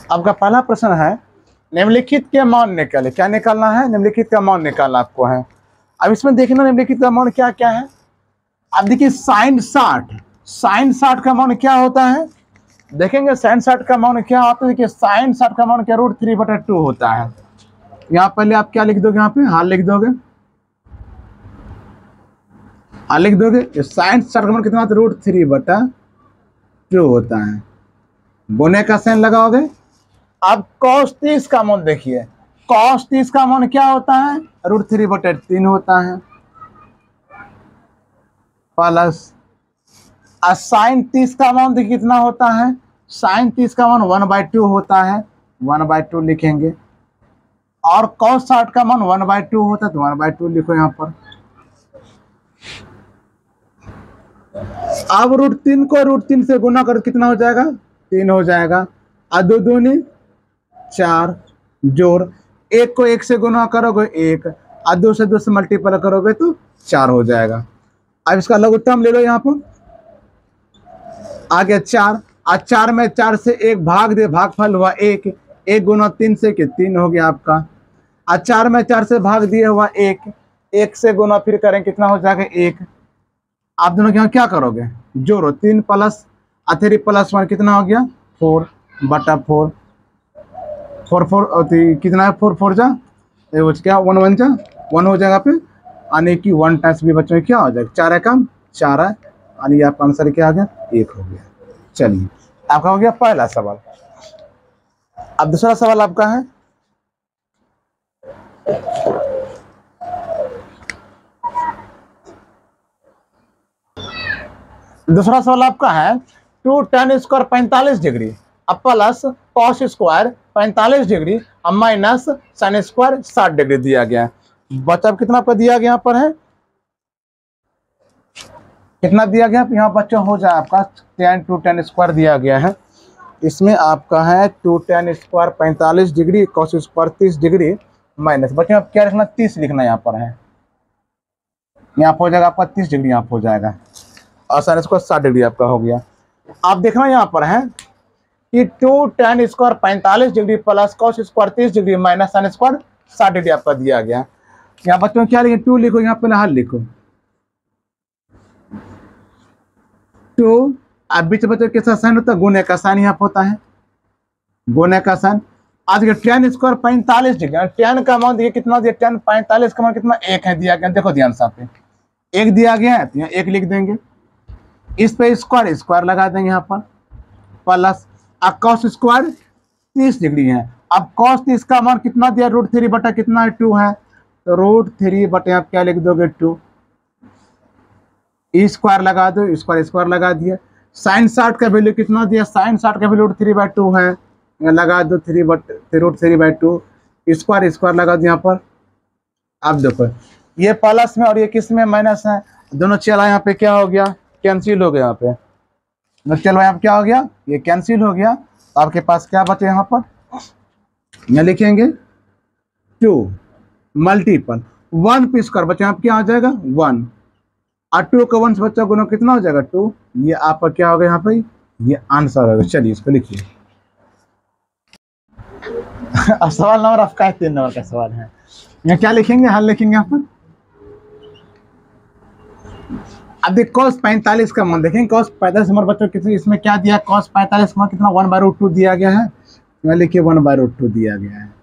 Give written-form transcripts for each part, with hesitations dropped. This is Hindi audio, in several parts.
आपका पहला प्रश्न है निम्नलिखित के मान निकाले। क्या निकालना है? निम्नलिखित का मान निकालना आपको है। अब इसमें देखना निम्नलिखित का मान क्या क्या है। अब देखिए साइन 60 का मान क्या होता है, देखेंगे साइन 60 का मान क्या होता है। देखिए साइन 60 का मान क्या √3/2 होता है। यहाँ पहले आप क्या लिख दोगे, यहाँ पे हाल लिख दोगे, हाल लिख दोगे। साइन 60 का मान कितना होता है? √3/2 होता है। गुने का साइन लगाओगे। अब cos 30 का मान देखिए, cos 30 का मान क्या होता है? √3/3 होता है। प्लस साइन 30 का मान देखिए कितना होता है? साइन 30 का मान 1/2 होता है, 1/2 लिखेंगे। और cos 60 का मान 1/2 होता है, तो 1/2 लिखो यहाँ पर। अब √3 को √3 से गुना कर कितना हो जाएगा? 3 हो जाएगा। और 2 दूनी 4, जोड़ 1 को 1 से गुना करोगे 1, और 2 से 2 से मल्टीपल करोगे तो 4 हो जाएगा। अब इसका लघुत्तम ले लो यहाँ पर, आ गया 4। और 4 में 4 से 1 भाग दे, भागफल हुआ 1, 1 गुना 3 से 3 हो गया आपका। और 4 में 4 से भाग दिए हुआ 1, 1 से गुना फिर करें कितना हो जाएगा? 1। आप दोनों के यहाँ क्या करोगे? जोड़ो, 3 प्लस 3 प्लस 1 कितना हो गया? 4/4। 4 कितना है? 4 4 जा क्या 1 1 जा 1 हो जाएगा पे, यानी कि 1 टाइम्स भी बच्चों क्या हो जाएगा? 4 है कम 4 है, यानी आपका आंसर क्या आ गया? 1 हो गया। चलिए आपका हो गया पहला सवाल। अब दूसरा सवाल आपका है, दूसरा सवाल आपका है 2 tan स्क्वायर 45 डिग्री अब प्लस cos स्क्वायर 45 डिग्री अब माइनस sin स्क्वायर 60 डिग्री दिया गया है। बच्चा कितना आपका दिया गया यहाँ पर है? कितना दिया गया यहाँ बच्चों? हो जाए आपका 2 tan स्क्वायर दिया गया है। इसमें आपका है 2 tan square 45 degree cos square 30 degree minus, बच्चों आप क्या लिखना? 30 लिखना यहाँ पर है। यहाँ पर हो जाएगा आपका 30 डिग्री, यहाँ पर हो जाएगा, और sin स्क्वायर 60 डिग्री आपका हो गया। आप देखना यहाँ पर है कि 2 tan square 45 degree plus cos square 30 degree minus sin square 60 degree आपका दिया गया। यहाँ बच्चों क्या लिखे? 2 लिखो, यहाँ पहले हल लिखो 2। अब बीच बच्चों के साथ साइन होता है, गुने का साइन यहाँ पर होता है, गुने का साइन। आज के tan स्क्वायर 45 डिग्री, tan का मान देखिए कितना दिया? tan 45 का मान कितना? 1 है दिया गया। देखो ध्यान से आप 1 दिया गया है तो यहाँ 1 लिख देंगे। इस पे स्क्वायर स्क्वायर लगा देंगे यहाँ पर, प्लस cos स्क्वायर 30 डिग्री है। अब cos 30 का मान कितना दिया? √3 बटा कितना है? 2 है, तो √3 बटे आप क्या लिख दोगे? 2। स्क्वायर लगा दो, स्क्वायर स्क्वायर लगा दिया। साइन 60 का वैल्यू कितना दिया? साइन 60 का वैल्यू √3/2 है, लगा दो √3/2, स्क्वायर स्क्वायर लगा दो यहाँ पर। अब देखो ये प्लस में और ये किस में? माइनस है, दोनों चला यहाँ पे क्या हो गया? कैंसिल हो गया। यहाँ पे चलो यहाँ पे क्या हो गया? ये कैंसिल हो गया। तो आपके पास क्या बचे यहाँ पर? यहाँ लिखेंगे 2 मल्टीपल 1 पे स्क्वायर बच्चे आप क्या हो जाएगा? 1, और 2 का 1 से बच्चा गुना कितना हो जाएगा? 2। ये आपका क्या होगा यहाँ पे? ये आंसर होगा। चलिए इसको लिखिए। अब सवाल नंबर आपका 3 नंबर का सवाल है। यहाँ क्या लिखेंगे? हल लिखेंगे यहाँ पर। अब देख cos 45 का मान देखेंगे। cos 45 हमारे बच्चों कितने इसमें क्या दिया? cos 45 का मान कितना? 1/√2 दिया गया है, यहाँ लिखिए 1/√2 दिया गया है।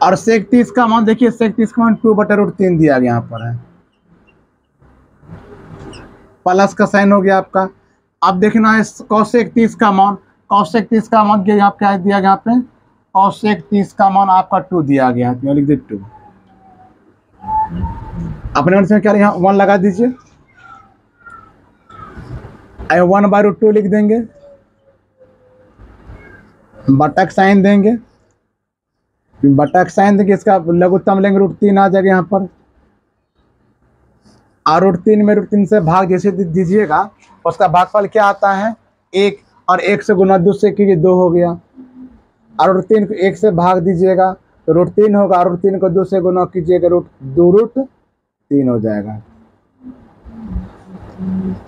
और sec 30 का मान देखिए, sec 30 का मान 2/√3 दिया गया यहाँ पर है, प्लस का साइन हो गया आपका। अब देखना है cosec 30 का मान, cosec 30 का मान यहाँ क्या दिया गया? यहाँ पे cosec 30 का मान आपका 2 दिया गया है, यहाँ लिख दे 2। अपने मन से क्या यहाँ 1 लगा दीजिए, 1/√2 लिख देंगे, बटक साइन देंगे, बटक साइन देंगे, इसका लघुत्तम लेंगे √3 आ जाएगा यहाँ पर। और √3 में √3 से भाग जैसे दीजिएगा उसका भागफल क्या आता है? 1, और 1 से गुना 2 से कीजिए 2 हो गया। और √3 को 1 से भाग दीजिएगा तो √3 होगा, और √3 को 2 से गुना कीजिएगा 2√3 हो जाएगा।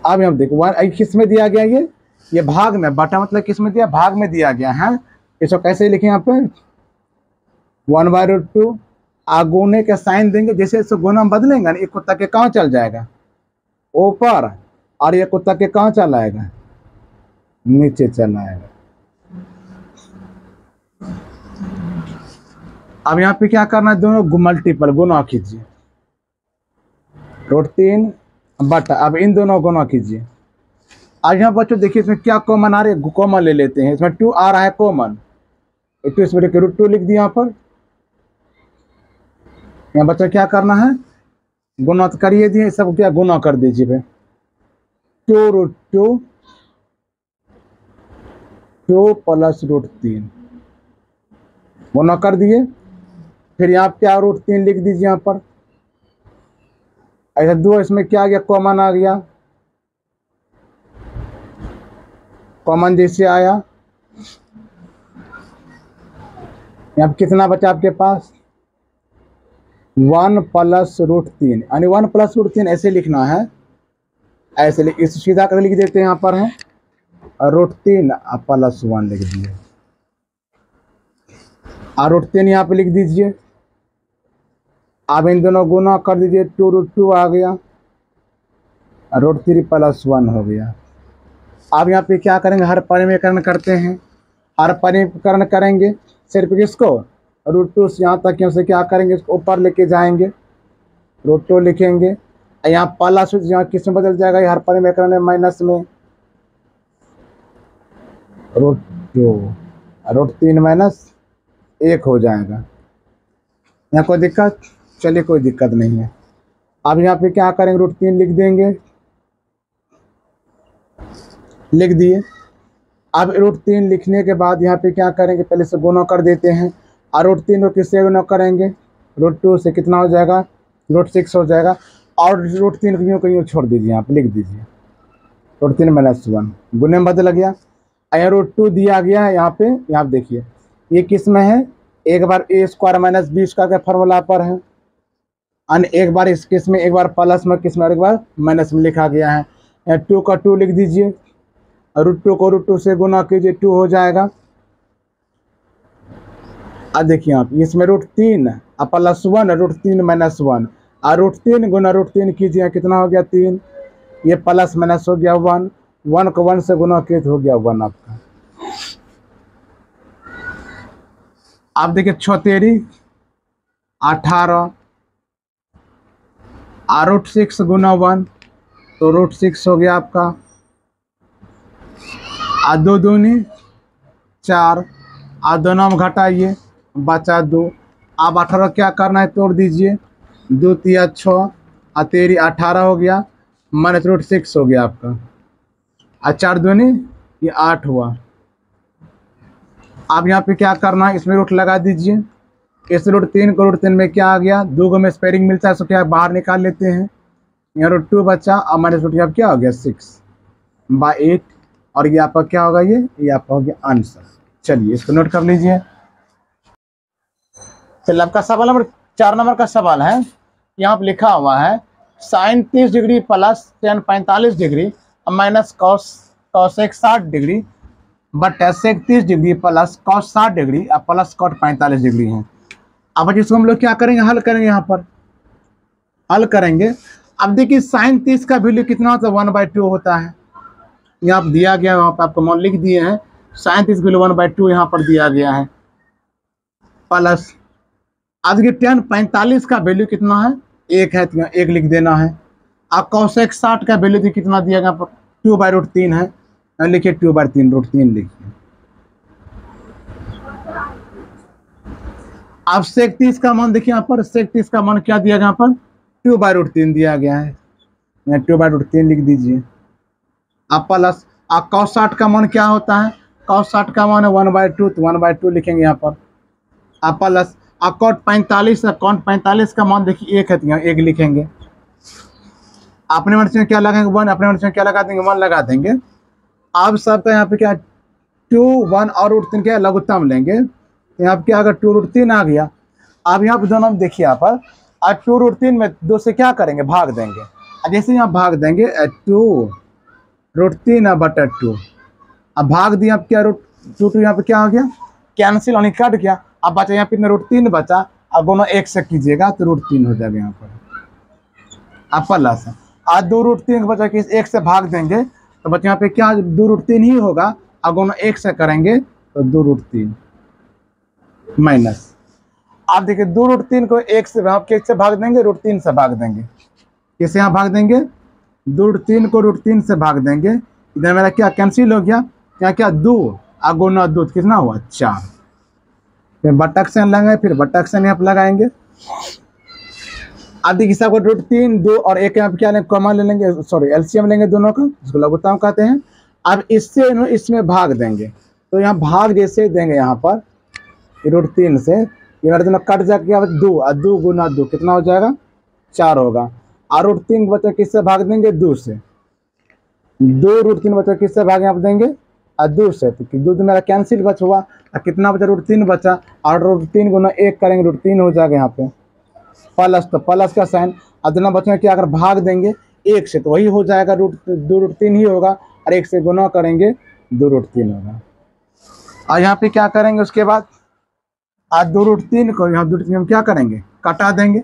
अब हम देखो 1 किस में दिया गया? ये भाग में, बटा मतलब किस में दिया? भाग में दिया गया है। इसको कैसे लिखें यहाँ पे 1/√2 गुने के साइन देंगे, जैसे इसको गुना बदलेंगे ना, एक कुत्ता के कहाँ चल जाएगा ऊपर और ये कुत्ता के कहाँ चला आएगा नीचे चला आएगा। अब यहाँ पे क्या करना है, दोनों मल्टीपल गुना कीजिए, √3 बटा, अब इन दोनों गुना कीजिए। आज यहाँ बच्चों देखिए इसमें क्या कॉमन आ रही है, कॉमन ले लेते हैं, इसमें 2 आ रहा है कॉमन, तो इसमें √2 लिख दिया यहाँ पर। यहाँ बच्चा क्या करना है, गुना तो करिए दिए, सब क्या गुना कर दीजिए भाई, 2√2 2 + √3 गुना कर दिए। फिर यहाँ क्या √3 लिख दीजिए यहाँ पर। ऐसा 2 इसमें क्या आ गया, कॉमन आ गया, कॉमन जैसे आया, यहाँ पे कितना बचा आपके पास 1 + √3, यानी 1 + √3 ऐसे लिखना है, ऐसे इस सीधा कर लिख देते हैं, यहाँ पर है √3 + 1 लिख दिए, और √3 यहाँ पे लिख दीजिए। अब इन दोनों गुना कर दीजिए, 2√2 आ गया, √3 + 1 हो गया। अब यहाँ पे क्या करेंगे, हर परिमेयकरण करते हैं, हर परिमेयकरण करेंगे सिर्फ किसको √2 से यहाँ तक, से क्या करेंगे इसको ऊपर लेके जाएंगे, √2 लिखेंगे, यहाँ प्लस यहाँ किस में बदल जाएगा, हर परिमेयकरण में माइनस में, √3 - 1 हो जाएगा। यहाँ कोई दिक्कत, चलिए कोई दिक्कत नहीं है। अब यहाँ पे क्या करेंगे, √3 लिख देंगे, लिख दिए। अब √3 लिखने के बाद यहाँ पे क्या करेंगे, पहले से गुना कर देते हैं, और √3 को किससे गुना करेंगे, √2 से, कितना हो जाएगा √6 हो जाएगा, और √3 को यूँ छोड़ दीजिए, यहाँ पे लिख दीजिए √3 - 1 गुने में बदल गया। यहाँ √2 दिया गया है, यहाँ पे यहाँ देखिए ये किस में है, एक बार a² - b² का फॉर्मूला पर है, और एक बार इस किस में, एक बार प्लस में किस में, और एक बार माइनस में लिखा गया है। यहाँ 2 का 2 लिख दीजिए, √2 को √2 से गुना कीजिए, 2 हो जाएगा। अब देखिए आप इसमें √3 + 1 √3 - 1, और √3 गुना √3 कीजिए, कितना हो गया 3, ये प्लस माइनस हो गया 1, 1 को 1 से गुना किए तो हो गया 1 आपका। आप देखिए 6 तेरी 18, और √6 गुना 1 तो √6 हो गया आपका, और 2 दूनी 4, और दोनों में घटाइए बचा 2। अब 18 क्या करना है, तोड़ दीजिए, 2 तिया 6, और तेरी 18 हो गया, माइनस √6 हो गया आपका, और 4 दूनी ये 8 हुआ। अब यहाँ पे क्या करना है, इसमें रूट लगा दीजिए, इस √3 को √3 में क्या आ गया, 2 में स्पेयरिंग मिलता है, सो क्या बाहर निकाल लेते हैं, यहाँ √2 बचा, और माइनस √2 अब क्या हो गया 6/8, और ये आपका क्या होगा, ये आपका हो गया आंसर। चलिए इसको नोट कर लीजिए। चलिए आपका सवाल नंबर 4 नंबर का सवाल है, यहाँ पर लिखा हुआ है sin 30 degree plus tan 45 degree minus cos 60 degree but sec 30 degree plus cos 60 degree plus cot 45 degree है। अब इसको हम लोग क्या करेंगे, हल करेंगे, यहाँ पर हल करेंगे। अब देखिए sin 30 का वैल्यू कितना होता है, 1/2 होता है, यहाँ पर दिया गया, वहाँ पर आपको मान लिख दिए हैं, sin 30 वैल्यू 1/2 यहाँ पर दिया गया है, प्लस आज के tan 45 का वैल्यू कितना है, 1 है, तो यहाँ 1 लिख देना है, और cosec 60 का वैल्यू कितना दिया गया पर 2/√3 है, लिखिए 2/3 √3 लिखिए। अब sec 30 का मान देखिए, यहाँ पर sec 30 का मान क्या दिया गया, यहाँ पर 2/√3 दिया गया है, यहाँ 2/√3 लिख दीजिए। अब प्लस cos 60 का मान क्या होता है, cos 60 का मान है 1/2, तो 1/2 लिखेंगे यहाँ पर। अब प्लस cot 45 का मान देखिए 1 है, तो यहाँ 1 लिखेंगे। अपने मन से क्या लगाएंगे 1, अपने मन से क्या लगा देंगे 1 लगा देंगे। अब सबका यहाँ पे क्या 2, 1 और √3 क्या लघुत्तम लेंगे, तो यहाँ पे क्या अगर 2√3 आ गया। अब यहाँ पे दोनों में देखिए यहाँ पर, और 2√3 में 2 से क्या करेंगे, भाग देंगे, जैसे यहाँ भाग देंगे 2√3/2, अब भाग दिया, अब क्या √2 यहाँ पे क्या हो गया कैंसिल होने कट गया। अब बचा यहाँ पे √3 बचा, अब दोनों एक से कीजिएगा तो √3 हो जाएगा यहाँ पर। अब प्लस आज 2√3 बचा कि एक से भाग देंगे तो बच्चे यहाँ पे क्या 2√3 ही होगा। अब दोनों एक से करेंगे तो 2√3 माइनस। आप देखिए 2√3 को एक से भाग देंगे, √3 से भाग देंगे। किसे यहाँ भाग देंगे? 2√3 को √3 से भाग देंगे। इधर मेरा क्या कैंसिल हो गया, यहाँ क्या 2 और गुना 2 कितना हुआ 4। फिर बटा से लगाए, फिर बटा से यहाँ पर लगाएंगे। अब देखिए सबको √3 2 और 1 यहाँ पे क्या लेंगे, कॉमन ले लेंगे, सॉरी एलसीएम लेंगे दोनों का, जिसको लघुत्तम कहते हैं। अब इससे इसमें भाग देंगे तो यहाँ भाग जैसे देंगे यहाँ पर √3 से, ये मेरे दोनों कट जाके 2 और 2 गुना 2 कितना हो जाएगा 4 होगा। और √3 बचा किससे भाग देंगे 2 से, 2 √3 बचा किससे भाग यहाँ पर देंगे 2 से, तो 2 मेरा कैंसिल बच हुआ और कितना बचा √3 बचा, और √3 गुना 1 करेंगे √3 हो जाएगा यहाँ पे प्लस, तो प्लस का साइन। अब दोनों बच्चों क्या अगर भाग देंगे 1 से तो वही हो जाएगा 2√3 ही होगा, और 1 से गुना करेंगे 2√3 होगा। और यहाँ पे क्या करेंगे उसके बाद आज 2√3 को यहाँ 2√3 हम क्या करेंगे कटा देंगे।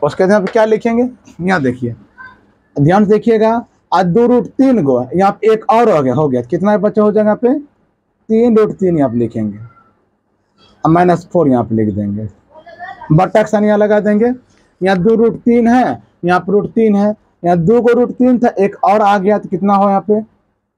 उसके बाद क्या लिखेंगे, यहाँ देखिए ध्यान से देखिएगा, आज 2√3 को यहाँ पे एक और हो गया कितना बच्चा हो जाएगा यहाँ पे 3√3 यहाँ पे लिखेंगे, और -4 यहाँ पे लिख देंगे। बटा का यहाँ लगा देंगे, यहाँ 2√3 है, यहाँ पर √3 है, यहाँ 2 को √3 था, एक और आ गया तो कितना हो यहाँ पे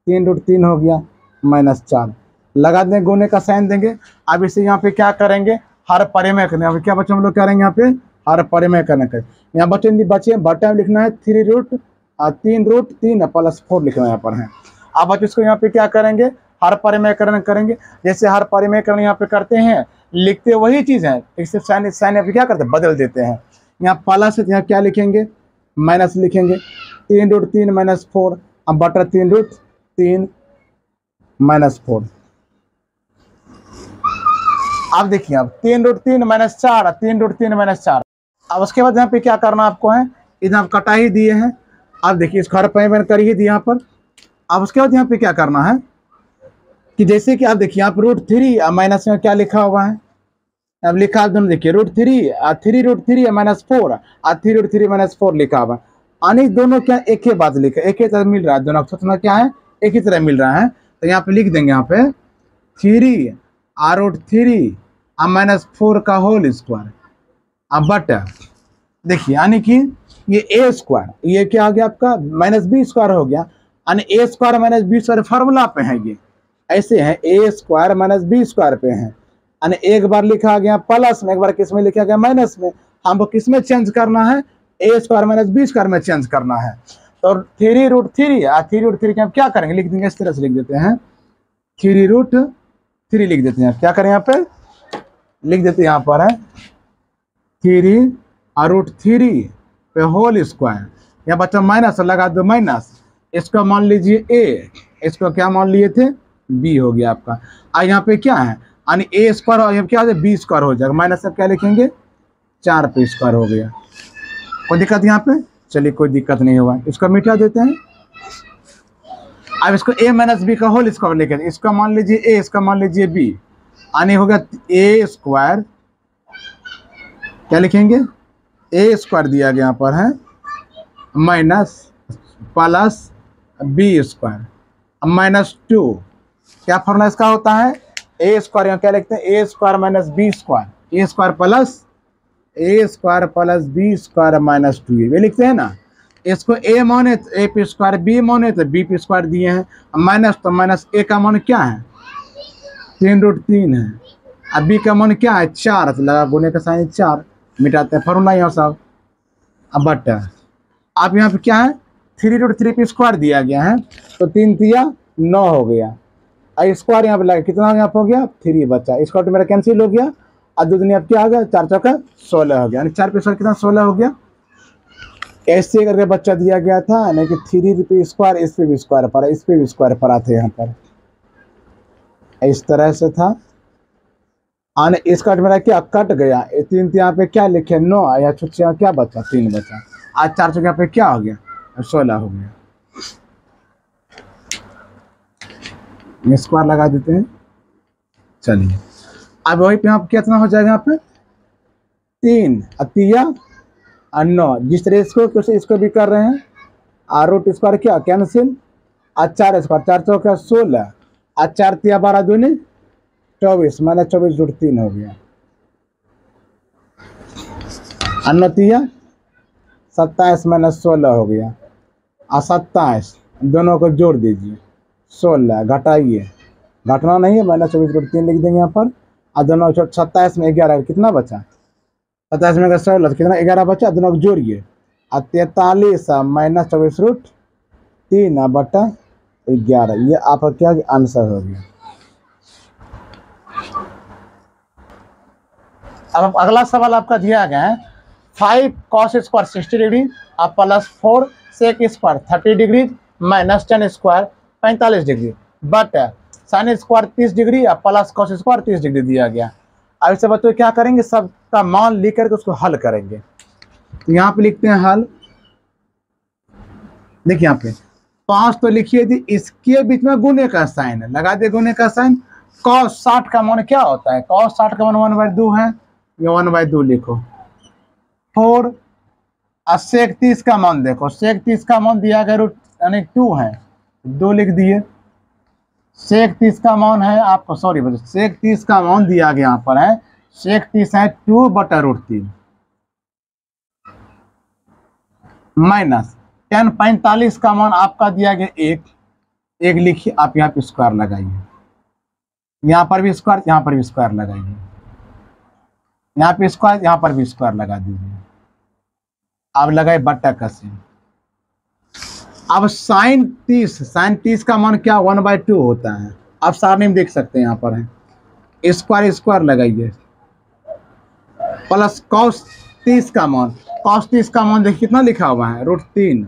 3√3 हो गया -4 लगा देंगे, गुने का साइन देंगे। अब इसे यहाँ पे क्या करेंगे हर परिमेय करने, यहाँ पे क्या बच्चे हम लोग करेंगे यहाँ पे हर परिमेय करने का। यहाँ बच्चे बटा में लिखना है 3√3 +4 लिखना यहाँ पर है। अब बच्चे इसको यहाँ पे क्या करेंगे हर परिमेयकरण करेंगे। जैसे हर परिमेयकरण यहाँ पे करते हैं, लिखते वही चीज़ है, इससे साइन यहाँ पे क्या करते हैं बदल देते हैं। यहाँ प्लस है, यहाँ क्या लिखेंगे माइनस लिखेंगे, 3√3 -4 अब बटा 3√3 -4। अब देखिए अब 3√3 -4 3√3 -4। अब उसके बाद यहाँ पे क्या करना आपको है, इधर आप कटा ही दिए हैं। अब देखिए इसको हर परिमेय कर ही दिए यहाँ पर। अब उसके बाद यहाँ पे क्या करना है कि जैसे कि आप देखिए यहाँ पर √3 माइनस में क्या लिखा हुआ है, अब लिखा दोनों देखिए √3 -4 और 3√3 -4 लिखा हुआ है। यानी दोनों क्या एक ही बात लिखा, एक ही तरह मिल रहा है, दोनों सोचना क्या है एक ही तरह मिल रहा है। तो यहाँ पे लिख देंगे यहाँ पे 3 √3 -4 का होल स्क्वायर। अब बटा देखिए यानी कि ये a², ये क्या आ गया आपका -b² हो गया, यानी a² -b² फार्मूला पे है, ये ऐसे है a² -b² पे है। यानी एक बार लिखा गया प्लस में, एक बार किस में लिखा गया माइनस में, हमको किस में चेंज करना है a² -b² में चेंज करना है। तो 3√3 और 3√3 के हम क्या करेंगे लिख देंगे, इस तरह से लिख देते हैं 3√3 लिख देते हैं। क्या करें यहाँ पे लिख देते हैं यहाँ पर है 3√3 पे होल स्क्वायर। यहाँ बच्चा माइनस लगा दो माइनस, इसको मान लीजिए a, इसको क्या मान लिए थे b हो गया आपका। और यहाँ पे क्या है यानी a² और यहाँ क्या हो जाए b² हो जाएगा, माइनस अब क्या लिखेंगे 4 पे स्क्वायर हो गया। कोई दिक्कत यहाँ पे, चलिए कोई दिक्कत नहीं होगा, इसको मिटा देते हैं। अब इसको a - b का होल स्क्वायर लिखे, इसका मान लीजिए a, इसका मान लीजिए b, यानी हो गया a² क्या लिखेंगे a² दिया गया यहाँ पर है माइनस प्लस b² -2। क्या फॉर्मूला इसका होता है a² यहाँ क्या लिखते हैं a² - b², a² plus b² -2 ये लिखते हैं ना। इसको a माने तो a पे स्क्वायर, b माने तो b पे स्क्वायर दिए हैं, माइनस तो माइनस a का मान क्या है 3√3 है, अब b का मान क्या है 4, तो लगा गुने का साइन 4, मिटाते हैं फॉर्मूला यहाँ सब। अब बटा अब यहाँ पे क्या है 3√3 पे स्क्वायर दिया गया है, तो 3 3 9 हो गया, और स्क्वायर यहाँ पे लगा कितना यहाँ पे हो गया 3 बचा, स्क्वायर तो मेरा कैंसिल हो गया, और 2 दूनी अब क्या हो गया 4 चौका 16 हो गया, यानी 4 पे स्क्वायर कितना 16 हो गया। ऐसे करके बच्चा दिया गया था, यानी कि 3 पे स्क्वायर इस पे भी स्क्वायर पड़ा, इस पे भी स्क्वायर पड़ा थे यहाँ पर, इस तरह से था। आने इसका मेरा क्या कट गया, 3 यहाँ पे क्या लिखे 9, या छुच्छे यहाँ क्या बचा 3 बचा, आज 4 चौके यहाँ पे क्या हो गया 16 हो गया। स्क्वायर लगा देते हैं, चलिए अब वही पे आप कितना हो जाएगा यहाँ पे 3 अतिया और 9, जिस तरह इसको भी कर रहे हैं। और रूट स्क्वायर क्या कैंसिल, और 4 स्क्वायर 4 चौका 16, और 4 तिया 12 दूनी 24 माइनस 24 रूट 3 हो गया। और 9 तिया 27 माइनस 16 हो गया, और 27 दोनों को जोड़ दीजिए 16 घटाइए, घटना नहीं है माइनस 24 रूट 3 लिख देंगे यहाँ पर। और दोनों 27 में 11 कितना बचा, 27 में 16 कितना 11 बचा, दोनों को जोड़िए। और 43 माइनस 24 रूट 3 बटा 11, ये आपका क्या आंसर हो गया। अब अगला सवाल आपका दिया गया है 5 cos स्क्वायर 60 डिग्री और plus 4 sec square 30 degree minus 10 square 45 degree but sine square 30 degree और प्लस कॉस स्क्वायर 30 डिग्री दिया गया। अब इसे बच्चों क्या करेंगे, सबका मान लिख करके उसको हल करेंगे। तो यहाँ पे लिखते हैं हल। देखिए यहाँ पे 5 तो लिखिए थी, इसके बीच में गुने का साइन लगा दे, गुने का साइन। कॉस 60 का मान क्या होता है, कॉस 60 का मान 1/2 है, ये 1/2 लिखो। 4 और सेक 30 का मान देखो, सेक 30 का मान दिया गया रूट यानी 2 है, 2 लिख दिए। सेक 30 का मान है आपको, सॉरी बच्चों, सेक 30 का मान दिया गया यहाँ पर है, सेक 30 है 2 बटा रूट 3 माइनस 10 45 का मान आपका दिया गया 1 लिखिए। आप यहाँ पे स्क्वायर लगाइए, यहाँ पर भी स्क्वायर, यहाँ पर भी स्क्वायर लगाइए, यहाँ पे स्क्वायर, यहाँ पर भी स्क्वायर लगा दीजिए। अब लगाए बट्टा का साइन। अब साइन 30 का मान क्या 1/2 होता है, आप सारणी में देख सकते हैं, यहाँ पर है स्क्वायर, स्क्वायर लगाइए। प्लस कॉस 30 का मान, कॉस 30 का मान देखिए कितना लिखा हुआ है रूट 3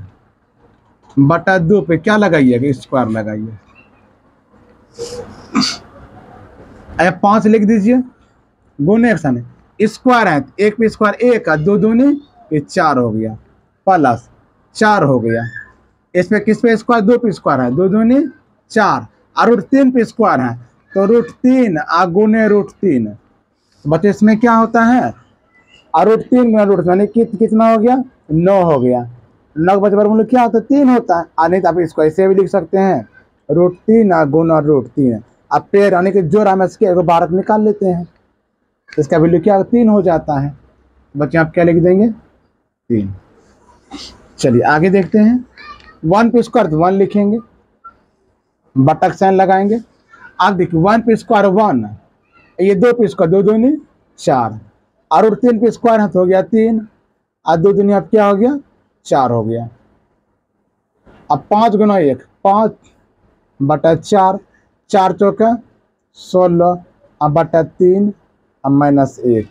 बटा 2 पे क्या लगाइएगा, स्क्वायर लगाइए। 5 लिख दीजिए, गुने स्क्वायर है, 1 पे स्क्वायर 1 और 2 दूनी ये 4 हो गया, प्लस 4 हो गया। इसमें किस पे स्क्वायर, 2 पे स्क्वायर है, 2 दूनी 4 और रूट 3 पे स्क्वायर है, तो रूट 3 और गुने रूट 3। बच्चे इसमें क्या होता है, और रूट 3 गुना रूट यानी कितना हो गया 9 हो गया। 9 बच्चे वर्गमूल क्या होता है 3 होता है, और नहीं तो आप इसको ऐसे भी लिख सकते हैं रूट 3 और गुना रूट 3। अब पेड़ यानी कि जोड़ हम इसके 12 निकाल लेते हैं, इसका वैल्यू क्या 3 हो जाता है। बच्चे आप क्या लिख देंगे 3। चलिए आगे देखते हैं। 1 पे स्क्वायर तो 1 लिखेंगे, बटक साइन लगाएंगे। अब देखिए 1 पे स्क्वायर 1, ये 2 पे स्क्वायर 2 दूनी 4 और 3 पे स्क्वायर है तो हो गया 3 और 2 दूनी अब क्या हो गया 4 हो गया। अब 5 गुना 1 5 बटा 4, 4 चौका 16 अब बटा 3 अब माइनस 1,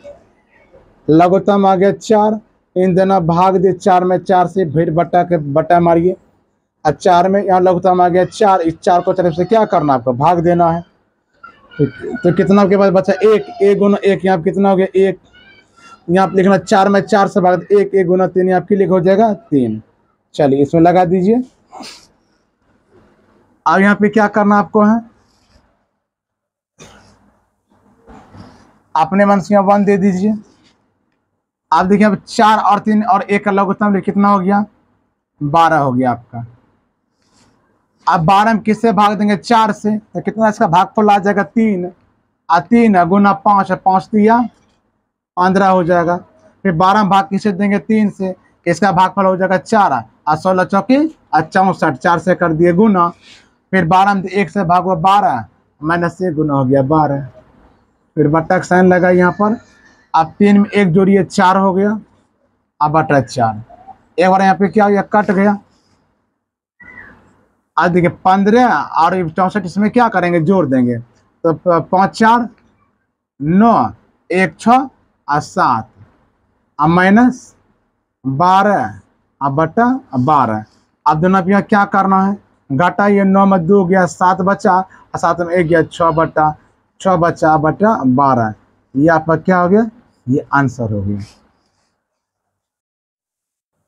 लघुत्तम आ गया 4। इन दोनों भाग दे 4 में 4 से फिर बटा मारिए, और 4 में यहाँ लघुत्तम आ गया 4, इस 4 को तरफ से क्या करना आपको भाग देना है। तो कितना के बाद बचा 1 गुना 1, यहाँ कितना हो गया 1, यहाँ पे लिखना 4 में 4 से भाग 1 गुना 3 यहाँ की लिख हो जाएगा 3। चलिए इसमें लगा दीजिए। अब यहाँ पे क्या करना आपको है, अपने मन से 1 दे दीजिए। आप देखिए अब 4 और 3 और 1 का लघुत्तम कितना हो गया 12 हो गया आपका। अब 12 हम किससे भाग देंगे 4 से, तो कितना इसका भागफल आ जाएगा 3 और 3 गुना 5 और 5 दिया 15 हो जाएगा। फिर 12 भाग किससे देंगे 3 से, इसका भागफल हो जाएगा 4 और 16 चौकी और 64, 4 से कर दिए गुना। फिर 12 में 1 से भागो 12 माइनस 1 गुना हो गया 12। फिर बट्टा का साइन लगा यहाँ पर। अब 3 में 1 जोड़िए 4 हो गया, अब बटा 4 एक बार यहाँ पे क्या हो गया कट गया। आज देखिए 15 और 64 इसमें क्या करेंगे जोड़ देंगे, तो 5 4 9 1 6 और 7 अब माइनस 12 अब बटा 12। अब दोनों पे क्या करना है घटा, ये 9 में 2 गया 7 बचा और 7 में 1 गया 6 बटा 6 बचा बटा 12। ये आपका क्या हो गया, ये आंसर हो गया।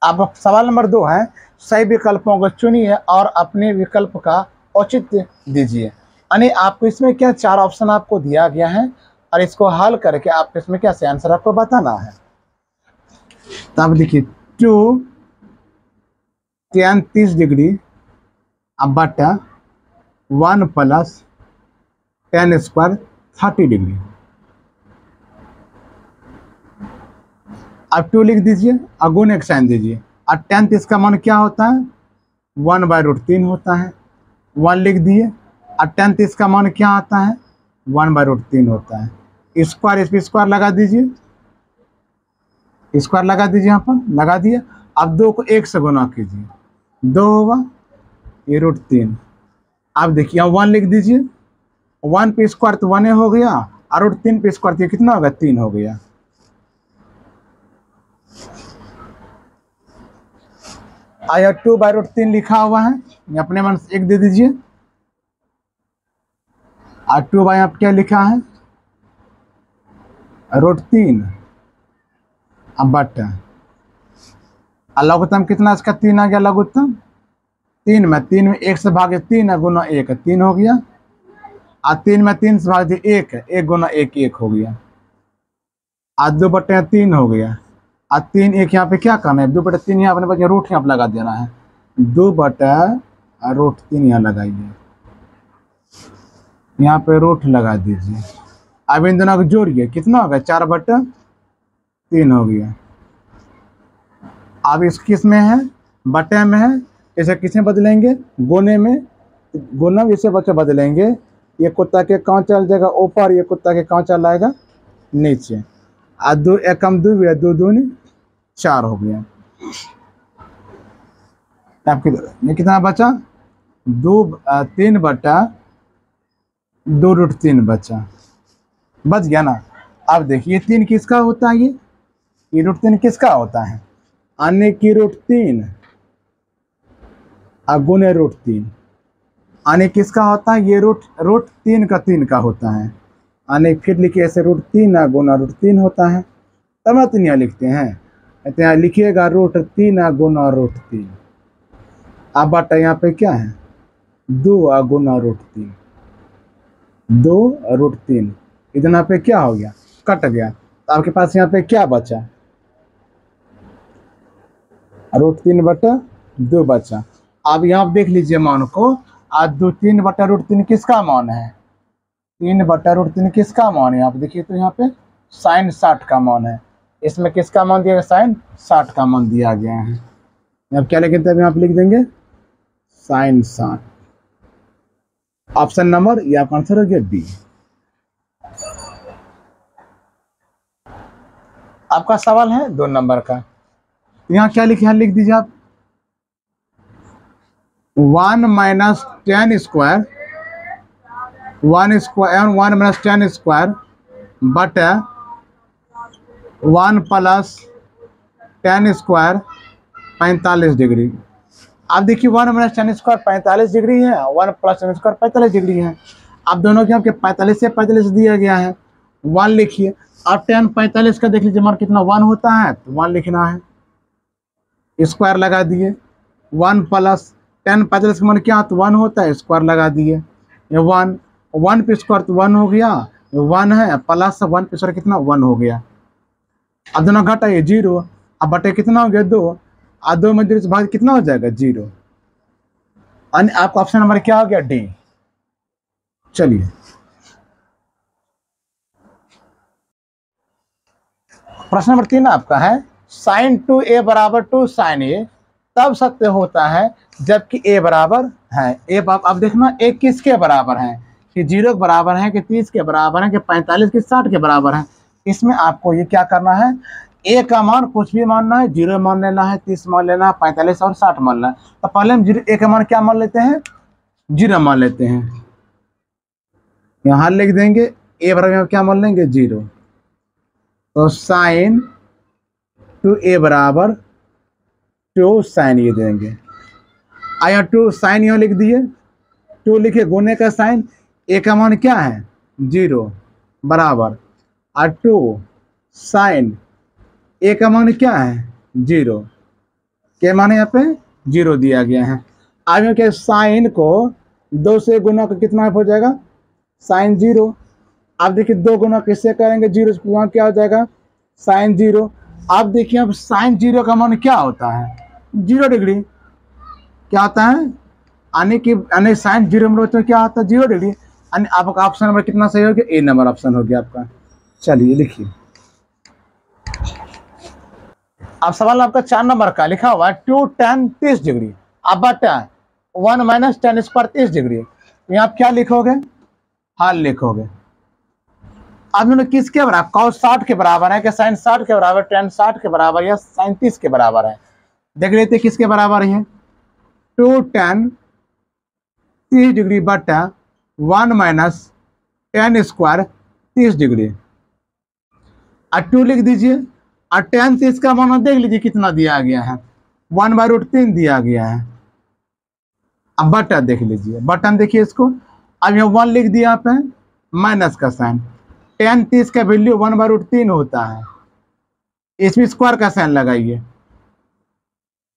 अब सवाल नंबर 2 है, सही विकल्पों को चुनिए और अपने विकल्प का औचित्य दीजिए। यानी आपको इसमें क्या 4 ऑप्शन आपको दिया गया है और इसको हल करके आपको इसमें क्या से आंसर आपको बताना है। तब देखिए 2 tan 30 डिग्री अब बटा 1 प्लस tan स्क्वायर 30 डिग्री। अब 2 लिख दीजिए, अगुण एक साइन दीजिए। और tan 30 का मान क्या होता है 1/√3 होता है, 1 लिख दिए। और tan 30 का मान क्या आता है 1/√3 होता है। स्क्वायर इस पर स्क्वायर लगा दीजिए, स्क्वायर लगा दीजिए, यहाँ पर लगा दिया। अब 2 को 1 से गुना कीजिए, 2 होगा ये √3। अब देखिए यहाँ 1 लिख दीजिए, 1 पे स्क्वायर तो 1 हो गया और √3 पे स्क्वायर तो कितना होगा 3 हो गया। आया 2/√3 लिखा हुआ है, अपने मन से 1 दे दीजिए। और 2 आप क्या लिखा है √3 अब बटा लघुत्तम कितना इसका 3 आ गया, लघुत्तम 3 में 1 से भागे 3 गुना 1 3 हो गया। और 3 में 3 से भागे 1 गुना 1 1 हो गया। और 2/3 हो गया। और 3 1 यहाँ पे क्या करना है 2/3 यहाँ अपने बच्चे रूट यहाँ पे लगा देना है, 2/√3 यहाँ लगाइए, यहाँ पे रूट लगा दीजिए। अब इन दोनों को जोड़िए, कितना होगा 4/3 हो गया। अब इस किस में है बटे में है, इसे किस में बदलेंगे गुने में, गुना इसे बच्चे बदलेंगे। ये कुत्ता के कहाँ चल जाएगा ऊपर, ये कुत्ता के कहाँ चल आएगा नीचे। और 2 एकम 2 है 2 दूनी 4 हो गया। आपके ये कितना बचा 3/2√3 बचा, बच गया ना। अब देखिए 3 किसका होता है, ये √3 किसका होता है अन्य की √3 गुने √3। अन्य किसका होता है ये √3 का 3 का होता है। अन्य फिर लिखिए ऐसे √3 गुना √3 होता है, तब ना 3 यहाँ लिखते हैं, तो यहाँ लिखिएगा √3 गुना √3। अब बटा यहाँ पे क्या है 2 गुना √3, 2√3 इतना पे क्या हो गया कट गया। तो आपके पास यहाँ पे क्या बचा √3/2 बचा। अब यहाँ देख लीजिए मान को, आज 3/√3 किसका मान है 3/√3 किसका मान है। आप देखिए तो यहाँ पे sin 60 का मान है, इसमें किसका मान दिया गया sin 60 का मान दिया गया है। अब क्या लिखेंगे तब यहाँ पे लिख देंगे sin 60। ऑप्शन नंबर ये आपका आंसर हो गया डी। आपका सवाल है 2 नंबर का, यहाँ क्या लिखे हैं लिख दीजिए आप 1 - tan स्क्वायर 1 - tan स्क्वायर बटे 1 प्लस tan स्क्वायर 45 डिग्री। अब देखिए 1 - tan स्क्वायर 45 डिग्री है, 1 प्लस tan स्क्वायर 45 डिग्री है। अब दोनों के आपके 45 से 45 दिया गया है, 1 लिखिए। अब tan 45 का देख लीजिए मान कितना 1 होता है, तो 1 लिखना है, स्क्वायर लगा दिए। 1 प्लस tan 45 का मान क्या तो 1 होता है, स्क्वायर लगा दिए। ये 1 पे स्क्वायर तो 1 हो गया, 1 है प्लस 1 पे स्क्वायर कितना 1 हो गया। अब दोनों घटा ये 0, अब बटे कितना हो गया 2, और 2 में 0 से भाग कितना हो जाएगा 0। अन्य आपका ऑप्शन नंबर क्या हो गया डी। चलिए प्रश्न नंबर 3 आपका है sin 2a बराबर 2 sin a तब सत्य होता है जबकि a बराबर है। अब देखना a किसके बराबर है, कि 0 के बराबर है, कि 30 के बराबर है, कि 45 के 60 के बराबर है। इसमें आपको ये क्या करना है a का मान कुछ भी मानना है, 0 मान लेना है, 30 मान लेना है, 45 और 60 मान लेना है। तो पहले हम a का मान क्या मान लेते हैं 0 मान लेते हैं, यहाँ लिख देंगे a बराबर क्या मान लेंगे 0। तो sin 2a बराबर 2 sin ये देंगे। आया 2 sin यहाँ लिख दिए, 2 लिखे गुने का साइन, a का मान क्या है 0 बराबर और 2 sin a का मान क्या है 0 के मान यहाँ पे 0 दिया गया है। अब क्या साइन को 2 से गुना का कितना हो जाएगा, साइन 0। आप देखिए 2 गुना किससे करेंगे, 0 से, वहाँ क्या हो जाएगा, साइन 0। आप देखिए अब साइन 0 का मान क्या होता है, 0 डिग्री। क्या होता है, आने की यानी साइन 0 में तो क्या होता है, 0 डिग्री। यानी आपका ऑप्शन नंबर कितना सही हो गया, ए नंबर ऑप्शन हो गया आपका। चलिए लिखिए, अब सवाल आपका 4 नंबर का लिखा हुआ है 2 tan 30 डिग्री अब बटा 1 माइनस tan स्क्वायर 30 डिग्री। यहाँ आप क्या लिखोगे, हाल लिखोगे। अब मैंने किसके बराबर, cos 60 के बराबर है, क्या साइन 60 के बराबर, tan 60 के बराबर या साइन 30 के बराबर है। देख लेते किसके बराबर है, 2 tan 30 डिग्री बटा 1 माइनस tan स्क्वायर 30 डिग्री। और 2 लिख दीजिए, और tan 30 का मान देख लीजिए कितना दिया गया है, 1/√3 दिया गया है। अब बटा देख लीजिए, बटन देखिए इसको, अब यहाँ 1 लिख दिया आपने, माइनस का साइन, tan 30 का वैल्यू 1/√3 होता है, इसमें स्क्वायर का साइन लगाइए।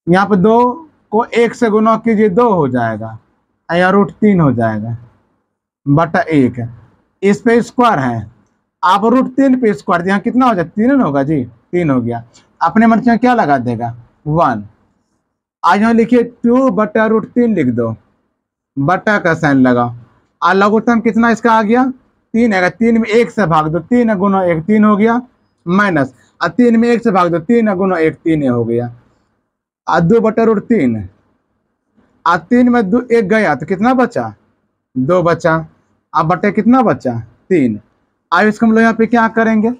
यहाँ पे 2 को 1 से गुना कीजिए, 2 हो जाएगा, या √3 हो जाएगा, बटा 1, इस पे स्क्वायर है, आप √3 पे स्क्वायर, यहाँ कितना हो जाए, 3 होगा जी, 3 हो गया। अपने मन से क्या लगा देगा, 1। आज यहाँ लिखिए 2/√3 लिख दो, बटा का साइन लगाओ, और लघुत्तम कितना इसका आ गया, 3 है, 3 में 1 से भाग दो, 3 गुना 1 3 हो गया, माइनस, और 3 में 1 से भाग दो, 3 गुना 1 3 हो गया, और 2/√3, और 3 में 2 1 गया तो कितना बचा, 2 बचा, अब बटे कितना बचा, 3। अब इसको हम लोग यहाँ पे क्या करेंगे,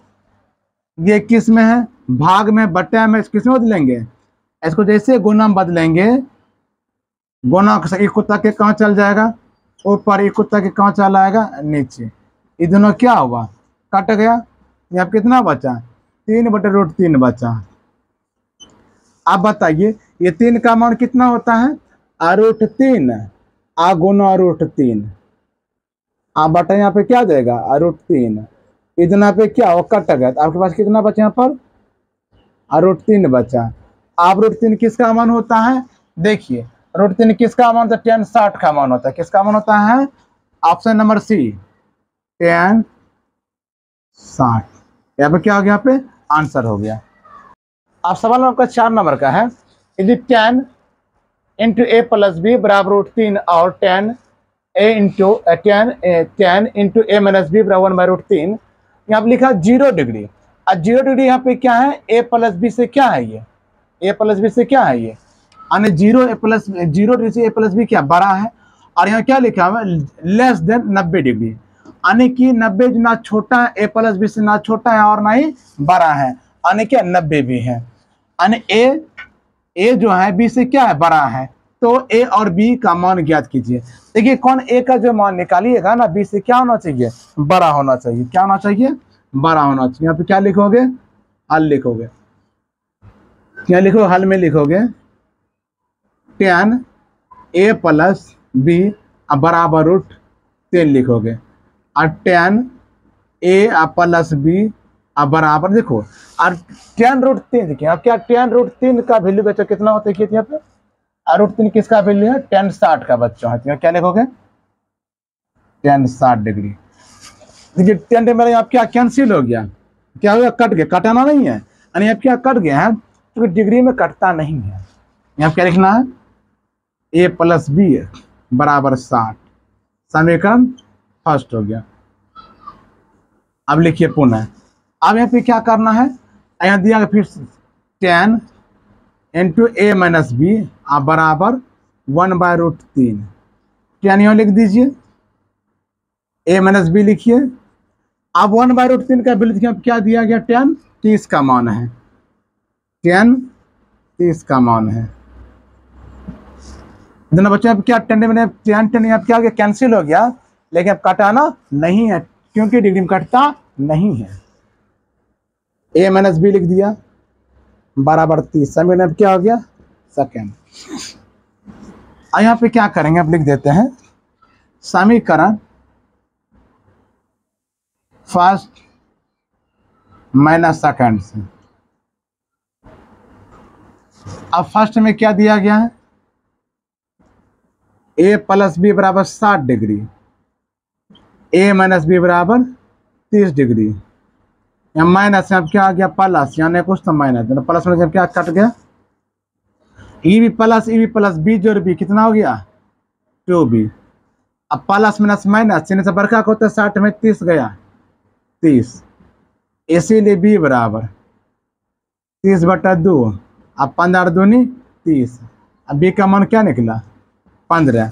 ये किस में है, भाग में, बटे में, किस में बदलेंगे, इसको जैसे गुना में बदलेंगे, गुना एक कुत्ता के कहाँ चल जाएगा, ऊपर, एक कुत्ता के कहाँ चला आएगा, नीचे, ये दोनों क्या हुआ, कट गया। यहाँ कितना बचा, 3/√3 बचा। आप बताइए ये 3 का मान कितना होता है, √3, आ गुना √3, आप बटा यहाँ पे क्या देगा, √3, इतना पे क्या हो, कट गया, तो आपके पास कितना बचा यहाँ पर, √3 बचा। आप √3 किसका मान होता है, देखिए √3 किसका मान होता है, tan 60 का मान होता है, किसका मान होता है, ऑप्शन नंबर सी, tan 60। यहाँ पे क्या हो गया, यहाँ पे आंसर हो गया। अब सवाल आपका 4 नंबर का है, यदि tan into a plus B बराबर √3 और tan into a minus B बराबर 1/√3, यहाँ पे लिखा 0 डिग्री। और 0 डिग्री यहाँ पे क्या है, a प्लस बी से क्या है, ये a प्लस बी से क्या है, ये यानी 0 डिग्री से a प्लस बी क्या बड़ा है। और यहाँ क्या लिखा हुआ है, लेस देन 90 डिग्री, यानी कि 90 ना छोटा है, a प्लस बी से ना छोटा है और ना ही बड़ा है, यानी क्या 90 भी है, यानी a जो है b से क्या है, बड़ा है। तो a और b का मान ज्ञात कीजिए। देखिए कौन a का जो मान निकालिएगा ना, b से क्या होना चाहिए, बड़ा होना चाहिए, क्या होना चाहिए, बड़ा होना चाहिए। यहाँ पे क्या लिखोगे, हल लिखोगे, क्या लिखो, हल में लिखोगे tan a प्लस बी बराबर √3 लिखोगे, और tan a प्लस बी बराबर, देखो और tan √3, देखिए अब क्या, tan √3 का वैल्यू बच्चा कितना होता है, यहाँ पे √3 किसका वैल्यू है, tan 60 का बच्चा है, क्या लिखोगे, tan 60 डिग्री। देखिए tan डिग्री मेरा आप क्या कैंसिल हो गया, क्या हो गया, कट गया, कटाना नहीं है, यानी अब क्या कट गया है, क्योंकि डिग्री में कटता नहीं है। यहाँ क्या लिखना है, a प्लस बी बराबर 60, समीकरण फर्स्ट हो गया। अब लिखिए पुनः, अब यहाँ पे क्या करना है, यहाँ दिया फिर tan into a minus B बराबर 1/√3, tan यहाँ लिख दीजिए, a माइनस बी लिखिए। अब 1/√3 का वैल्यू क्या दिया गया, tan 30 का मान है, tan 30 का मान है। दोनों बच्चों अब क्या tan यहाँ क्या हो गया, कैंसिल हो गया, लेकिन अब कटाना नहीं है क्योंकि डिग्री में कटता नहीं है। a माइनस बी लिख दिया बराबर 30, समीकरण क्या हो गया, सेकेंड। और यहाँ पे क्या करेंगे, अब लिख देते हैं समीकरण फर्स्ट माइनस सेकेंड से। अब फर्स्ट में क्या दिया गया है, ए प्लस बी बराबर 60 डिग्री, ए माइनस बी बराबर 30 डिग्री। यहाँ माइनस यहाँ क्या आ गया प्लस, यानी कुछ तो माइनस, प्लस में जब क्या कट गया, ई बी प्लस बी जोड़ बी कितना हो गया 2b। अब प्लस माइनस माइनस चिन्ह से बरका को होता है 60 में 30 गया 30, इसीलिए बी बराबर 30/2। अब 15 दूनी 30। अब बी का मान क्या निकला 15।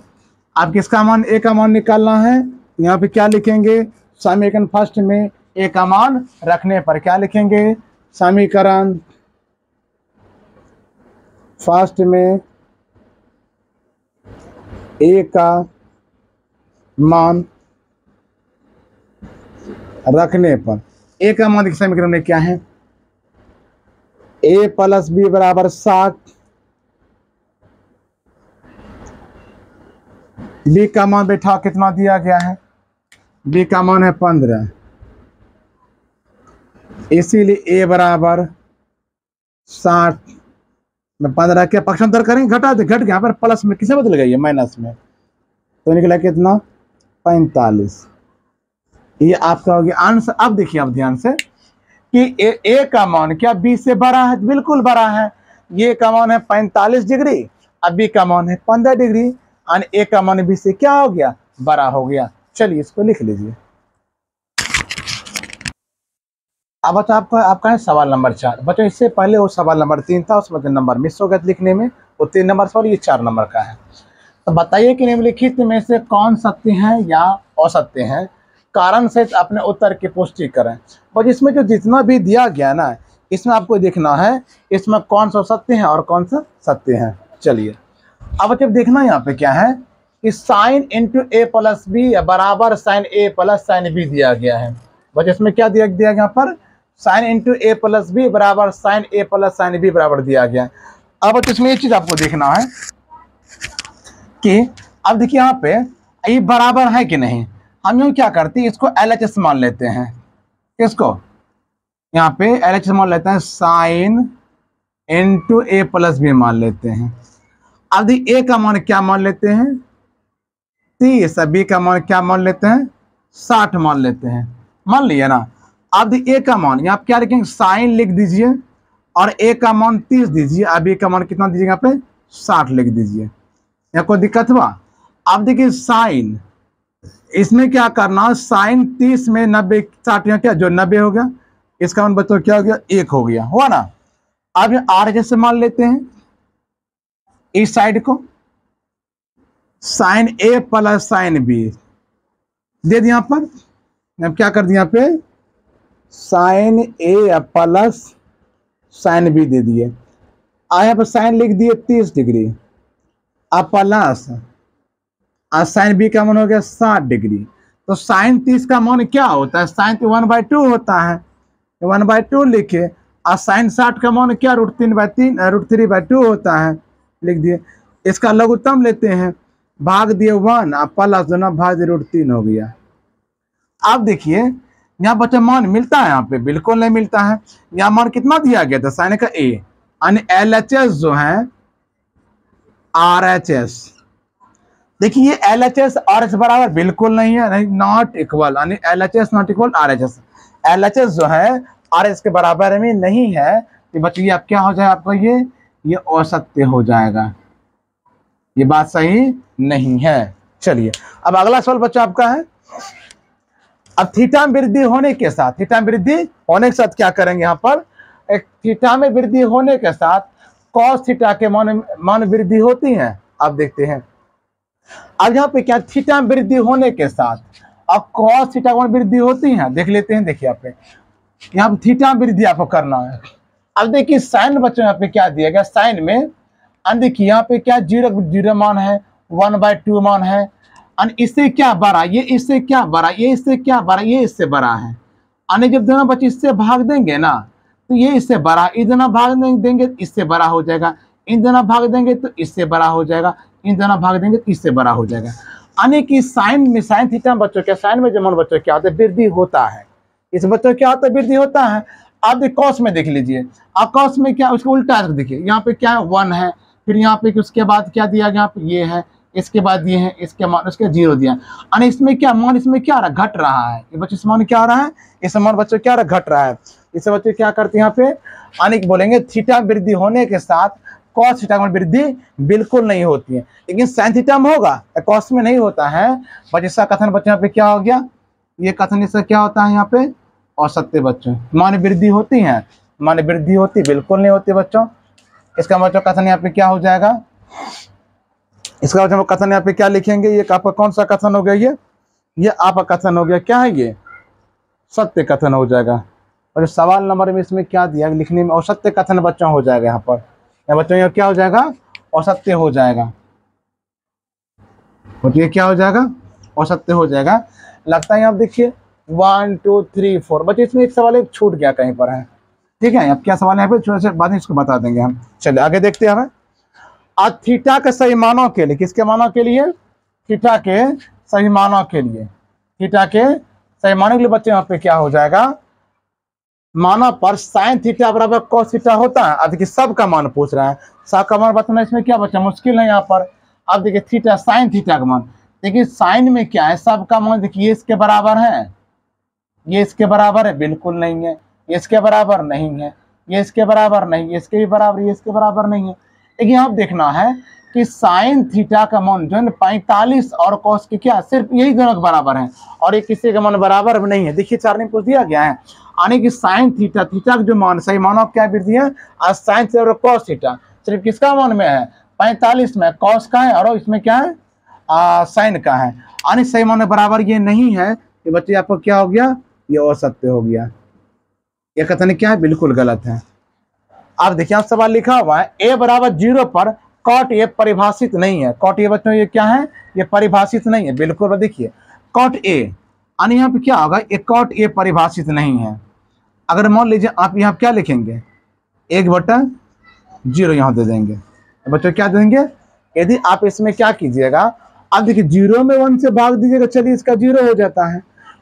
अब किसका मान ए का मान निकालना है, यहाँ पे क्या लिखेंगे समीकरण फर्स्ट में ए का मान रखने पर क्या लिखेंगे, समीकरण फर्स्ट में ए का मान रखने पर, ए का मान समीकरण में क्या है, ए प्लस बी बराबर 60, बी का मान बैठा कितना दिया गया है, बी का मान है 15, इसीलिए ए बराबर 60 में 15 के पक्षांतर करेंगे, घटा दे, घट गया पर प्लस में किसे बदल गई है माइनस में, तो निकला कितना 45। ये आपका हो गया आंसर। अब देखिए अब ध्यान से कि ए का मान क्या बी से बड़ा है, बिल्कुल बड़ा है, ये का मान है 45 डिग्री, अब बी का मान है 15 डिग्री, और ए का मान बी से क्या हो गया बड़ा हो गया। चलिए इसको लिख लीजिए। अब बच्चा आपका है सवाल नंबर 4। बच्चों इससे पहले वो सवाल नंबर 3 था, उसमें जो नंबर मिस हो गया लिखने में, वो 3 नंबर सवाल, ये 4 नंबर का है। तो बताइए कि निम्नलिखित में से कौन सत्य है या असत्य है, कारण से अपने उत्तर की पुष्टि करें। और इसमें जो जितना भी दिया गया ना, इसमें आपको देखना है इसमें कौन सा सत्य है और कौन सा सत्य है। चलिए अब जब देखना यहाँ पे क्या है कि साइन इंटू ए प्लस बी बराबर साइन ए प्लस साइन बी दिया गया है। बस इसमें क्या दिया गया यहाँ पर, साइन इंटू ए प्लस बी बराबर साइन ए प्लस साइन बी बराबर दिया गया है। अब इसमें एक चीज आपको देखना है कि अब देखिए यहाँ पे ये बराबर है कि नहीं। हम यूँ क्या करते हैं, इसको LHS मान लेते हैं, किसको यहाँ पे LHS मान लेते हैं, साइन इंटू ए प्लस बी मान लेते हैं। अब ए का मान क्या मान लेते हैं 30, बी का मान क्या मान लेते हैं 60 मान लेते हैं, मान लिया ना। अब ए का मान यहाँ क्या लिखेंगे, साइन लिख दीजिए और ए का मान 30 दीजिए, अब ए का मान कितना दीजिए यहाँ पे 60 लिख दीजिए, यहाँ कोई दिक्कत हुआ। अब देखिए साइन, इसमें क्या करना, साइन 30 में 90 60 यहाँ क्या जो 90 हो गया, इसका मान बच्चों क्या हो गया 1 हो गया, हुआ ना। अब आर जैसे मान लेते हैं इस साइड को, साइन ए प्लस साइन बी दे दिया, यहाँ पर अब क्या कर दिया यहाँ पे साइन ए प्लस साइन बी दे दिए। यहाँ पर साइन लिख दिए 30 डिग्री, अब प्लस साइन बी का मान हो गया 60 डिग्री। तो साइन 30 का मान क्या होता है, साइन 1/2 होता है, 1/2 लिखे, और साइन 60 का मान क्या √3/2 होता है, लिख दिए। इसका लघुत्तम लेते हैं, भाग दिए 1 और प्लस दोनों भाग दिए √3 हो गया। अब देखिए यहाँ बच्चा मान मिलता है, यहाँ पे बिल्कुल नहीं मिलता है। यहाँ मान कितना दिया गया था साइन का ए, यानी LHS जो है RHS, देखिए ये LHS RHS बराबर बिल्कुल नहीं है, नहीं नॉट इक्वल, यानी LHS not equal RHS, LHS जो है RHS के बराबर में नहीं है। तो बच्चों ये आप क्या हो जाए, आपको ये असत्य हो जाएगा, ये बात सही नहीं है। चलिए अब अगला सवाल बच्चा आपका है, अब थीटा में वृद्धि होने के साथ, थीटा में वृद्धि होने के साथ क्या करेंगे, यहाँ पर एक थीटा में वृद्धि होने के साथ कॉस थीटा के मान वृद्धि होती है। अब देखते हैं, अब यहाँ पे क्या थीटा में वृद्धि होने के साथ अब कॉस थीटा मान वृद्धि होती है, देख लेते हैं। देखिए यहाँ पे यहाँ पे थीटा में वृद्धि आपको करना है। अब देखिए साइन बच्चों यहाँ पे क्या दिया गया, साइन में देखिए यहाँ पे क्या 0 मान है, 1/2 मान है, और इससे क्या बड़ा, ये इससे क्या बड़ा, ये इससे क्या बड़ा, ये इससे बड़ा है। यानी जब दोनों बच्चे इससे भाग देंगे ना, तो ये इससे बड़ा, इन दोनों भाग देंगे इससे बड़ा हो जाएगा, इन दोनों भाग देंगे तो इससे बड़ा हो जाएगा, इन दोनों भाग देंगे तो इससे बड़ा हो जाएगा। यानी कि साइन में, साइन थीटा में बच्चों क्या, साइन में जब बच्चों क्या होता है वृद्धि होता है, इस बच्चों क्या होता है वृद्धि होता है। आप कॉस में देख लीजिए, आप कॉस में क्या उसको उल्टा देखिए, यहाँ पे क्या 1 है, फिर यहाँ पे उसके बाद क्या दिया गया, यहाँ पे ये है, इसके बाद ये है, इसके मान उसके 0 दिया, यानी इसमें क्या मान, इसमें क्या आ रहा है, घट रहा है। ये बच्चे इस मान क्या आ रहा है, इस मान बच्चों क्या आ रहा है, घट रहा है। इसे बच्चे क्या करते हैं यहाँ पे, यानी बोलेंगे थीटा वृद्धि होने के साथ कॉस थीटा में वृद्धि बिल्कुल नहीं होती है, लेकिन साइन थीटा में होगा, कॉस में नहीं होता है। बच्चे इसका कथन बच्चों यहाँ पे क्या हो गया, ये कथन इसका क्या होता है यहाँ पे, औसत्य बच्चों। मान वृद्धि होती है, मान वृद्धि होती बिल्कुल नहीं होती बच्चों। इसका बच्चों कथन यहाँ पे क्या हो जाएगा, इसका बच्चों कथन यहाँ पे क्या लिखेंगे, ये आपका कौन सा कथन हो गया, ये आपका कथन हो गया, क्या है ये, सत्य कथन हो जाएगा। और सवाल नंबर में इसमें क्या दिया लिखने में, औसत्य कथन बच्चों हो जाएगा यहाँ पर, या बच्चों ये क्या हो जाएगा, औसत्य हो जाएगा। ये क्या हो जाएगा, औसत्य हो जाएगा। लगता है आप देखिए 1 2 3 4 बच्चे, इसमें एक सवाल एक छूट गया कहीं पर है, ठीक है। अब क्या सवाल है यहाँ पे, थोड़ा सा बाद में इसको बता देंगे हम। चलिए आगे देखते हैं हमें। आज थीटा के सही मानों के लिए, किसके मानों के लिए, थीटा के सही मानों के लिए, थीटा के सही मानों के लिए बच्चे यहाँ पे क्या हो जाएगा, मानों पर साइन थीटा बराबर कॉस थीटा होता है। अब देखिए सब का मान पूछ रहा है, सब का मान बताना इसमें क्या बच्चा मुश्किल है यहाँ पर। अब देखिए थीटा साइन थीटा का मान, देखिए साइन में क्या है, सब का मान देखिए इसके बराबर है, ये इसके बराबर है, बिल्कुल नहीं है, ये इसके बराबर नहीं है, ये इसके बराबर नहीं, ये इसके भी बराबर, ये इसके बराबर नहीं है। लेकिन यहाँ देखना है कि साइन थीटा का मान जो है 45 और कॉस की क्या सिर्फ यही दोनों के बराबर है, और ये किसी का मान बराबर नहीं है। देखिए 4 में पूछ दिया गया है, यानी कि साइन थीटा, थीटा का जो मान सही मानो क्या वृद्धि है, और साइन से और कॉस थीटा सिर्फ किसका मान में है, 45 में, कॉस का है और इसमें क्या है, साइन का है, यानी सही मान बराबर ये नहीं है। ये बच्चे आपको क्या हो गया, ये असत्य हो गया। ये कथन क्या है, बिल्कुल गलत है। अब देखिए आप सवाल लिखा हुआ है a बराबर 0 पर कॉट ए परिभाषित नहीं है। कॉट ए बच्चों ये क्या है, ये परिभाषित नहीं है, बिल्कुल देखिए कॉट ए, यानी यहाँ पे क्या होगा, ये कॉट ए परिभाषित नहीं है। अगर मान लीजिए आप यहाँ क्या लिखेंगे, 1/0 यहाँ दे देंगे, बच्चों क्या देंगे, यदि आप इसमें क्या कीजिएगा, अब देखिए 0 में 1 से भाग दीजिएगा, चलिए इसका 0 हो जाता है।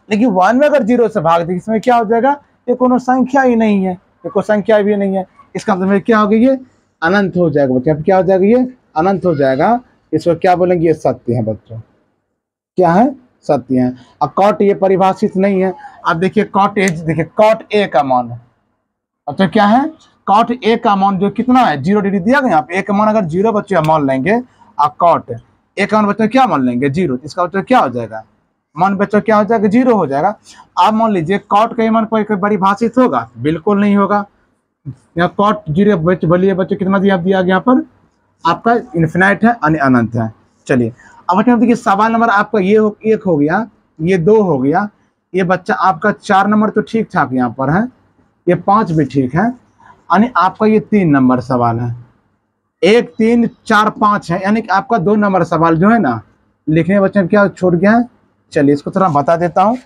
लेकिन 1 में अगर 0 से भाग दीजिए, इसमें क्या हो जाएगा, ये कोनो संख्या ही नहीं है, ये कोई संख्या भी नहीं है, इसका मतलब क्या होगा, ये अनंत हो जाएगा बच्चों। अब क्या हो जाएगा, ये अनंत हो जाएगा। इसको क्या बोलेंगे, ये सत्य है बच्चों, क्या है, सत्य है। अब कॉट ये परिभाषित नहीं है। अब देखिए कॉट ए, देखिए कॉट ए का मान, अब तो क्या है, कॉट ए का मान जो कितना है, 0 डिग्री दिया गया यहाँ पे। ए का मान अगर 0 बच्चे मान लेंगे, अब कॉट ए का मान बच्चों क्या मान लेंगे, 0, इसका बच्चों क्या हो जाएगा, मान बच्चों क्या हो जाएगा, 0 हो जाएगा। आप मान लीजिए कॉट का मान कोई परिभाषित होगा, बिल्कुल नहीं होगा। यहाँ कॉट 0 बोलिए बच्चों कितना दिया गया यहाँ पर, आपका इन्फिनाइट है, अनंत है। चलिए अब बच्चों देखिए सवाल नंबर आपका ये 1 हो गया, ये 2 हो गया, ये बच्चा आपका 4 नंबर तो ठीक ठाक यहाँ पर है, ये 5 भी ठीक है, यानी आपका ये 3 नंबर सवाल है। 1 3 4 5 है, यानी कि आपका 2 नंबर सवाल जो है ना लिखने बच्चे क्या छूट गया है। चलिए इसको थोड़ा बता देता हूँ।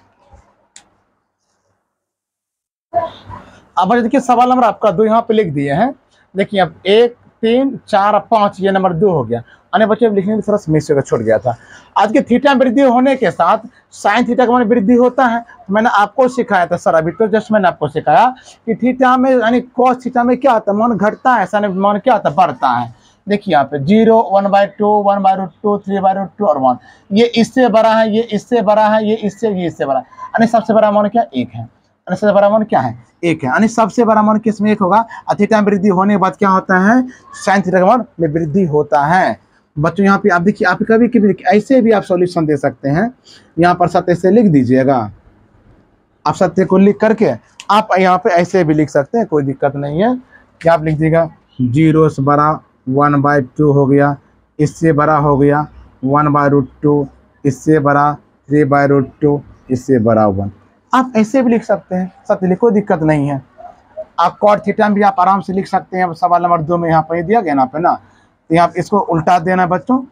अब देखिए सवाल नंबर आपका 2 यहाँ पे लिख दिए हैं। देखिए अब 1 3 4 5 ये नंबर 2 हो गया, अन्य बच्चे लिखने में थोड़ा मिस होकर छूट गया था। आज के थीटा वृद्धि होने के साथ साइन थीटा का मान वृद्धि होता है। मैंने आपको सिखाया था सर, अभी तो जस्ट मैंने आपको सिखाया कि थीटा में यानी कॉस थीटा में क्या होता है, मान घटता है, साइन मान क्या होता है, बढ़ता है। देखिए यहाँ पे 0 1/2 1/√2 3/√2 और 1, ये इससे बड़ा है, ये इससे बड़ा है, ये इससे बड़ा है, यानी सबसे बड़ा मान क्या 1 है, यानी सबसे बड़ा मान क्या है 1 है, यानी सबसे बड़ा मान किसमें 1 होगा। थीटा में वृद्धि होने के बाद क्या होता है, साइन थीटा का मान में वृद्धि होता है। बच्चों यहाँ पे आप देखिए, आप कभी कभी ऐसे भी आप सॉल्यूशन दे सकते हैं, यहाँ पर सत्य से लिख दीजिएगा, आप सत्य को लिख करके आप यहाँ पे ऐसे भी लिख सकते हैं, कोई दिक्कत नहीं है। क्या आप लिख दीजिएगा 0 से बड़ा 1/2 हो गया, इससे बड़ा हो गया 1/√2, इससे बड़ा 3/√2, इससे बड़ा 1, आप ऐसे भी लिख सकते हैं, सत्य लिखो, कोई दिक्कत नहीं है। आप कॉट थीटा भी आप आराम से लिख सकते हैं। सवाल नंबर 2 में यहाँ पर दिया गया ना पे ना, तो यहाँ इसको उल्टा देना है बच्चों,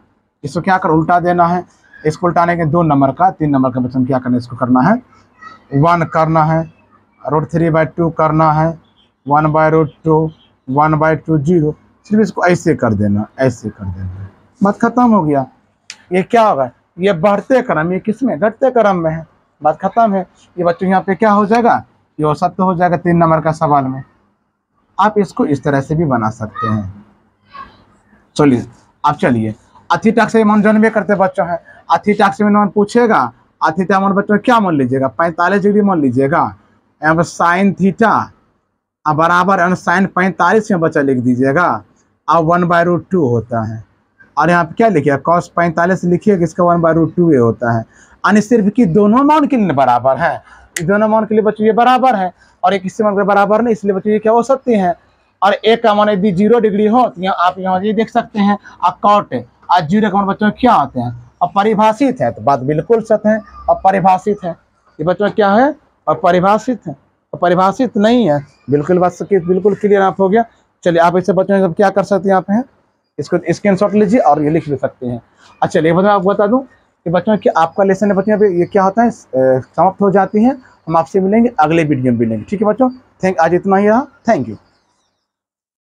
इसको क्या कर उल्टा देना है, इसको उल्टाने के 2 नंबर का 3 नंबर का बच्चों क्या करना है, इसको करना है 1 करना है, √3/2 करना है, 1/√2 1/2 0, सिर्फ इसको ऐसे कर देना, ऐसे कर देना, बात खत्म हो गया। ये क्या होगा, ये बढ़ते क्रम, ये किसमें, घटते क्रम में है, बात खत्म है। ये बच्चों यहाँ पे क्या हो जाएगा, ये औसत हो जाएगा 3 नंबर का सवाल में। आप इसको इस तरह से भी बना सकते हैं। चलिए अब चलिए अथीटा से मान जानवे करते बच्चों है, अथीटा से मान पूछेगा, अथीटा मान बच्चों क्या मान लीजिएगा 45 डिग्री मान लीजिएगा, यहाँ साइन थीटा बराबर साइन 45 में बच्चा लिख दीजिएगा, अब 1/√2 होता है। और यहाँ पे क्या लिखिएगा कॉस 45 लिखिएगा, इसका 1/√2 ये होता है। यानी सिर्फ कि दोनों मान के लिए बराबर है, दोनों मान के लिए बच्चों ये बराबर है, और एक इससे मान के बराबर नहीं, इसलिए बच्चों ये क्या हो सकती है। और एक का मान यदि 0 डिग्री हो तो यहाँ आप यहाँ ये देख सकते हैं अकॉट और 0 का मान बच्चों क्या होते हैं, और परिभाषित है, तो बात बिल्कुल सत्य है। और परिभाषित है ये बच्चों क्या है, और परिभाषित है, और परिभाषित नहीं है, बिल्कुल बात बिल्कुल क्लियर आप हो गया। चलिए आप इसे बच्चों सब क्या कर सकते हैं, यहाँ पे है इसको स्क्रीनशॉट लीजिए और ये लिख भी सकते हैं। अच्छा चलिए बच्चों आपको बता दूं कि बच्चों कि आपका लेसन है बच्चों पे ये क्या होता है समाप्त हो जाती है। हम आपसे मिलेंगे अगले वीडियो में मिलेंगे, ठीक है बच्चों। आज इतना ही रहा, थैंक यू।